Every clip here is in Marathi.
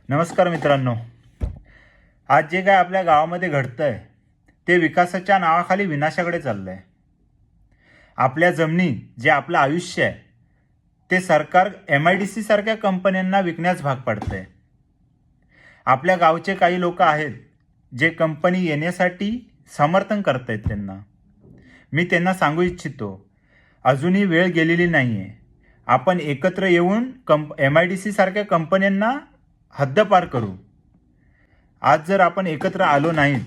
नमस्कार मित्रांनो. आज जे काय आपल्या गावामध्ये घडतंय ते विकासाच्या नावाखाली विनाशाकडे चाललंय. आपल्या जमिनी, जे आपलं आयुष्य आहे ते सरकार MIDC सारख्या कंपन्यांना विकण्यास भाग पाडतंय. आपल्या गावचे काही लोक आहेत जे कंपनी येण्यासाठी समर्थन करतायत. मी त्यांना सांगू इच्छितो, अजूनही वेळ गेलेली नाही आहे. आपण एकत्र येऊन MIDC सारख्या कंपन्यांना हद्दपार करू. आज जर आपण एकत्र आलो नाहीत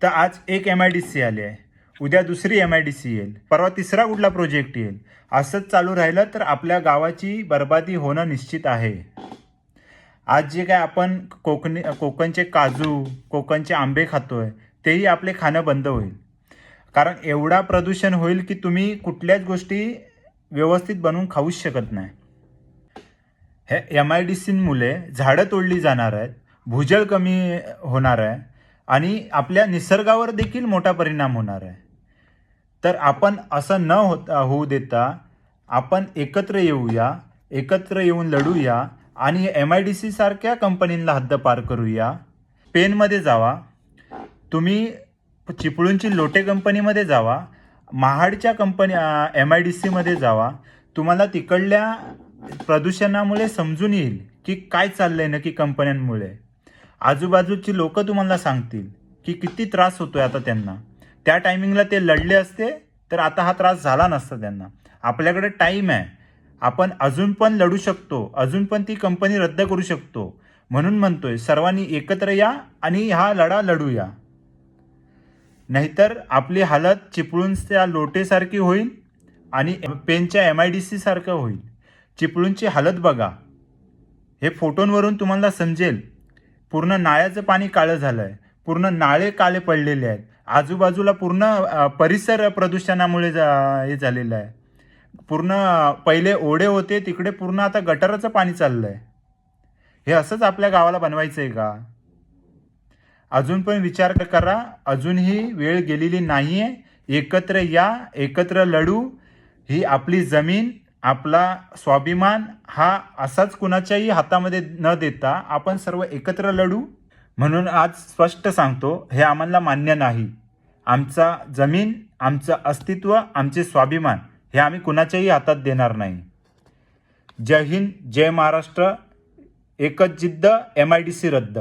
तर आज एक MIDC आली आहे, उद्या दुसरी MIDC येईल, परवा तिसरा कुठला प्रोजेक्ट येईल. असंच चालू राहिलं तर आपल्या गावाची बर्बादी होणं निश्चित आहे. आज जे काय आपण कोकणचे काजू, कोकणचे आंबे खातोय तेही आपले खाणं बंद होईल. कारण एवढा प्रदूषण होईल की तुम्ही कुठल्याच गोष्टी व्यवस्थित बनवून खाऊच शकत नाही. हे MIDCमुळे झाडं तोडली जाणार आहेत, भूजल कमी होणार आहे आणि आपल्या निसर्गावर देखील मोठा परिणाम होणार आहे. तर आपण असं न होऊ देता आपण एकत्र येऊया, एकत्र येऊन लढूया आणि MIDC सारख्या कंपनींना हद्दपार करूया. पेनमध्ये जावा, तुम्ही चिपळूणची लोटे कंपनीमध्ये जावा, महाडच्या MIDCमध्ये जावा. तुम्हाला तिकडल्या प्रदूषणामुळे समजून येईल की काय चाललंय नक्की कंपन्यांमुळे. आजूबाजूची लोक तुम्हाला सांगतील की किती त्रास होतोय आता त्यांना. त्या टायमिंगला ते लढले असते तर आता हा त्रास झाला नसता त्यांना. आपल्याकडे टाईम आहे, आपण अजून पण लढू शकतो, अजून पण ती कंपनी रद्द करू शकतो. म्हणून म्हणतोय सर्वांनी एकत्र या आणि हा लढा लढूया. नाहीतर आपली हालत चिपळूणच्या लोटेसारखी होईल आणि पेनच्या MIDC सारखं होईल. चिपळूणची हालत बघा, हे फोटोंवरून तुम्हाला समजेल. पूर्ण नाळ्याचं पाणी काळं झालं आहे, पूर्ण नाळे काळे पडलेले आहेत. आजूबाजूला पूर्ण परिसर प्रदूषणामुळे हे झालेलं आहे. पूर्ण पहिले ओढे होते तिकडे पूर्ण आता गटाराचं पाणी चाललं आहे. हे असंच आपल्या गावाला बनवायचं आहे का? अजून पण विचार करा, अजूनही वेळ गेलेली नाही आहे. एकत्र या, एकत्र लढू. ही आपली जमीन, आपला स्वाभिमान हा असाच कुणाच्याही हातामध्ये न देता आपण सर्व एकत्र लढू. म्हणून आज स्पष्ट सांगतो, हे आम्हाला मान्य नाही. आमचा जमीन, आमचं अस्तित्व, आमचे स्वाभिमान हे आम्ही कुणाच्याही हातात देणार नाही. जय हिंद, जय महाराष्ट्र. एकच जिद्द, MIDC रद्द.